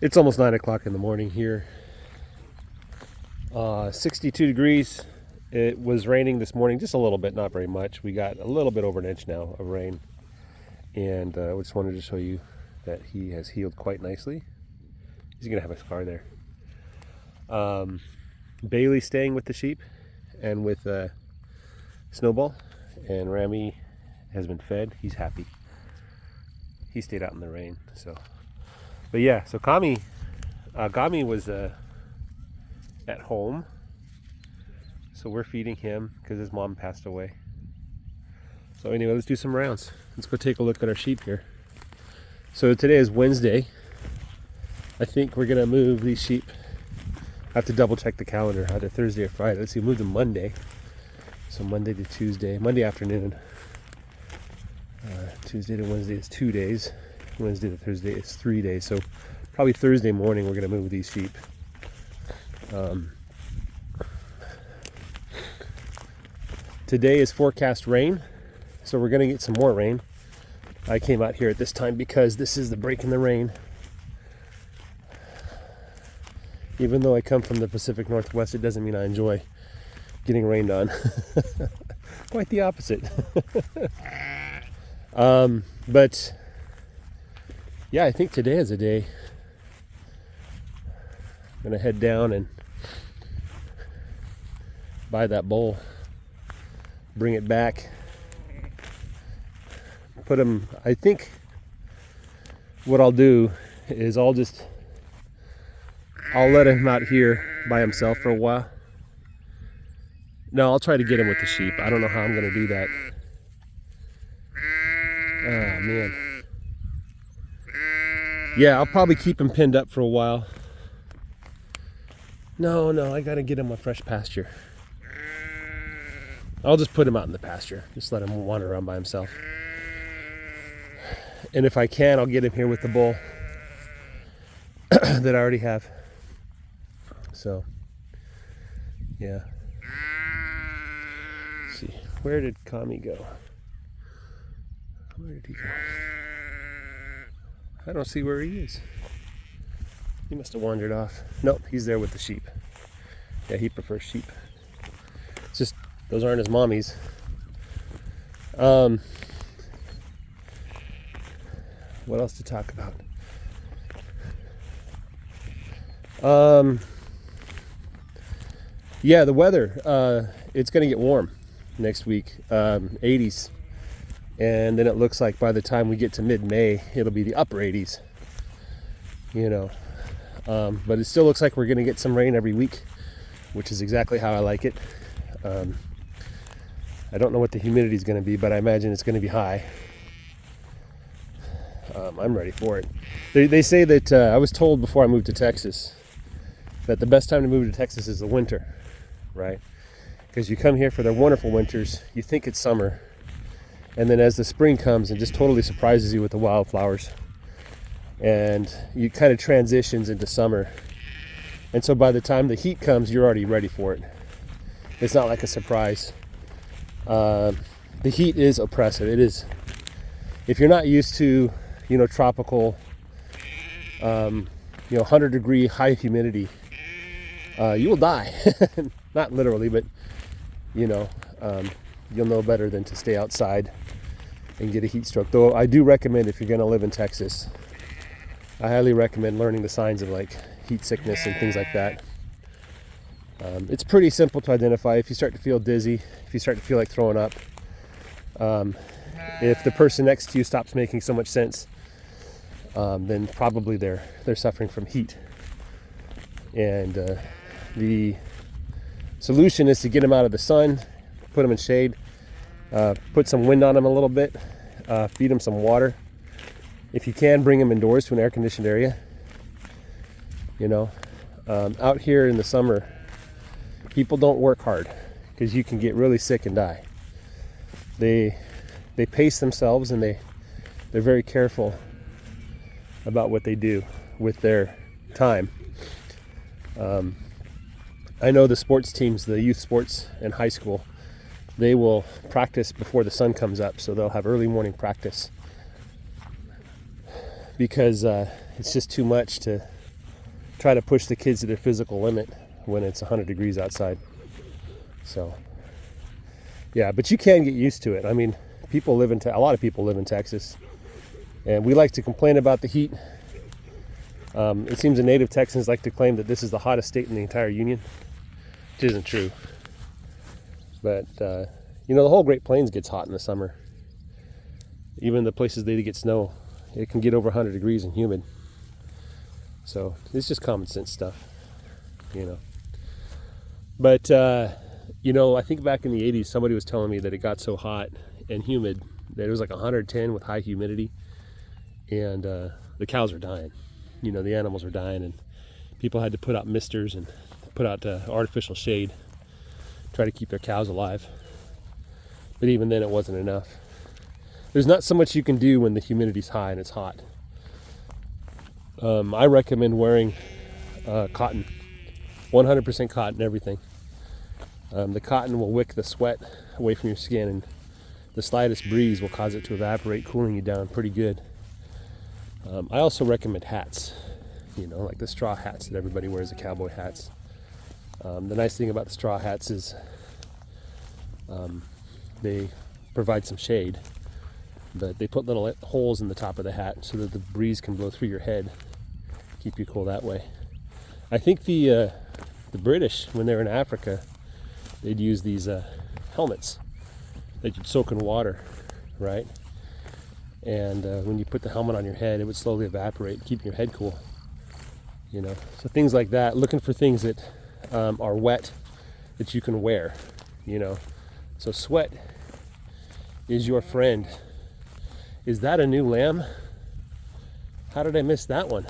It's almost 9 o'clock in the morning here. 62 degrees. It was raining this morning, just a little bit, not very much. We got a little bit over an inch now of rain. And I just wanted to show you that he has healed quite nicely. He's going to have a scar there. Bailey's staying with the sheep and with Snowball. And Rami has been fed. He's happy. He stayed out in the rain. But yeah, so Gami was at home. So we're feeding him because his mom passed away. So anyway, let's do some rounds. Let's go take a look at our sheep here. So today is Wednesday. I think we're gonna move these sheep. I have to double check the calendar, either Thursday or Friday. Let's see, move them Monday. So Monday to Tuesday, Monday afternoon. Tuesday to Wednesday is 2 days. Wednesday to Thursday is 3 days. So probably Thursday morning we're gonna move these sheep. Today is forecast rain, so we're gonna get some more rain. I came out here at this time because this is the break in the rain. Even though I come from the Pacific Northwest, it doesn't mean I enjoy getting rained on. Quite the opposite. But yeah, I think today is a day. I'm gonna head down and buy that bowl, bring it back, put him. I think what I'll do is I'll let him out here by himself for a while. No, I'll try to get him with the sheep. I don't know how I'm gonna do that. Oh man. Yeah, I'll probably keep him pinned up for a while. No, I gotta get him a fresh pasture. I'll just put him out in the pasture. Just let him wander around by himself. And if I can, I'll get him here with the bull that I already have. So, yeah. Let's see, where did Kami go? Where did he go? I don't see where he is. He must have wandered off. Nope, he's there with the sheep. Yeah, he prefers sheep. It's just, those aren't his mommies. What else to talk about? Yeah, the weather. It's going to get warm next week. 80s. And then it looks like by the time we get to mid-May, it'll be the upper 80s. You know. But it still looks like we're going to get some rain every week, which is exactly how I like it. I don't know what the humidity is going to be, but I imagine it's going to be high. I'm ready for it. They say that, I was told before I moved to Texas, that the best time to move to Texas is the winter, right? Because you come here for their wonderful winters, you think it's summer, and then as the spring comes, it just totally surprises you with the wildflowers. And you kind of transitions into summer. And so by the time the heat comes, you're already ready for it. It's not like a surprise. The heat is oppressive. It is. If you're not used to, tropical, 100-degree high humidity, you will die. Not literally, but, you'll know better than to stay outside and get a heat stroke. Though I do recommend, if you're going to live in Texas, I highly recommend learning the signs of like heat sickness and things like that. It's pretty simple to identify. If you start to feel dizzy, if you start to feel like throwing up, if the person next to you stops making so much sense, then probably they're suffering from heat. And the solution is to get them out of the sun, put them in shade, put some wind on them a little bit, feed them some water. If you can, bring them indoors to an air-conditioned area. Out here in the summer, people don't work hard because you can get really sick and die. They pace themselves, and they're very careful about what they do with their time. I know the sports teams, the youth sports in high school, they will practice before the sun comes up, so they'll have early morning practice because it's just too much to try to push the kids to their physical limit when it's 100 degrees outside. So yeah, but you can get used to it. I mean, a lot of people live in Texas, and we like to complain about the heat. It seems the native Texans like to claim that this is the hottest state in the entire union, which isn't true. But you know, the whole Great Plains gets hot in the summer. Even the places they get snow, it can get over 100 degrees and humid. So it's just common sense stuff, you know. But you know, I think back in the 80s, somebody was telling me that it got so hot and humid that it was like 110 with high humidity, and the cows are dying. You know, the animals are dying, and people had to put out misters and put out artificial shade, try to keep their cows alive. But even then, it wasn't enough. There's not so much you can do when the humidity's high and it's hot. I recommend wearing cotton, 100% cotton, everything. The cotton will wick the sweat away from your skin, and the slightest breeze will cause it to evaporate, cooling you down pretty good. I also recommend hats, you know, like the straw hats that everybody wears, the cowboy hats. The nice thing about the straw hats is they provide some shade, but they put little holes in the top of the hat so that the breeze can blow through your head, keep you cool that way. I think the British, when they were in Africa, they'd use these helmets that you'd soak in water, right? And when you put the helmet on your head, it would slowly evaporate, keep your head cool, you know. So things like that, looking for things that are wet that you can wear, you know. So sweat is your friend. Is that a new lamb? How did I miss that one?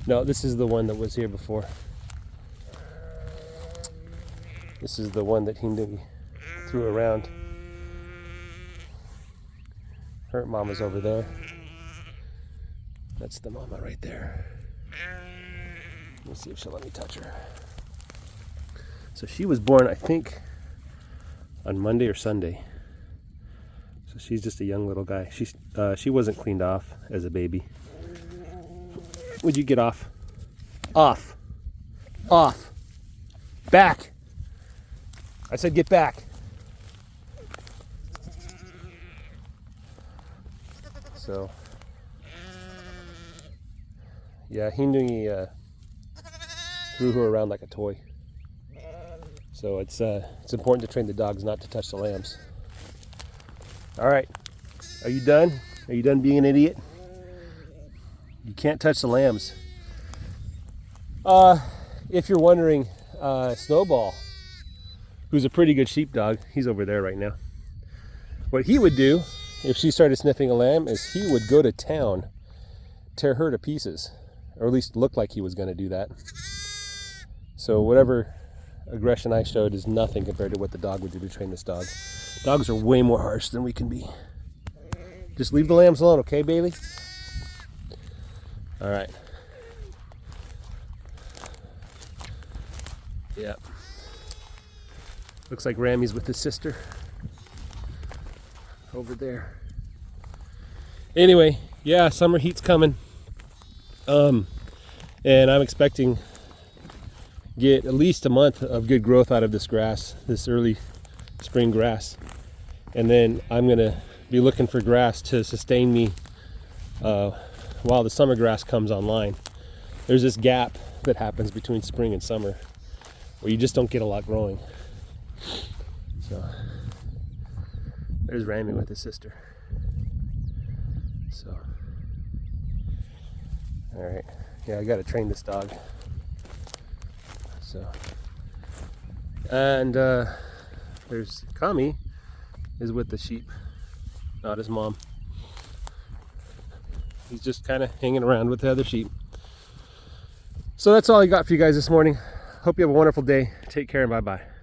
No, this is the one that was here before. This is the one that he threw around. Her mama's over there. That's the mama right there. Let me see if she'll let me touch her. So she was born, I think, on Monday or Sunday. So she's just a young little guy. She wasn't cleaned off as a baby. Would you get off? Off. Off. Back. I said get back. So, yeah, Hindungi threw her around like a toy. So it's important to train the dogs not to touch the lambs. All right, are you done? Are you done being an idiot? You can't touch the lambs. If you're wondering, Snowball, who's a pretty good sheepdog, he's over there right now. What he would do if she started sniffing a lamb is he would go to town, tear her to pieces, or at least look like he was going to do that. So whatever aggression I showed is nothing compared to what the dog would do to train this dog. Dogs are way more harsh than we can be. Just leave the lambs alone, okay, Bailey? All right. Yep. Looks like Rammy's with his sister over there. Anyway, yeah, summer heat's coming. And I'm expecting get at least a month of good growth out of this grass, this early spring grass. And then I'm gonna be looking for grass to sustain me while the summer grass comes online. There's this gap that happens between spring and summer where you just don't get a lot growing. So there's Ramy with his sister. So, all right, yeah, I got to train this dog. So, and there's Kami is with the sheep, not his mom. He's just kind of hanging around with the other sheep. So that's all I got for you guys this morning. Hope you have a wonderful day. Take care and bye-bye.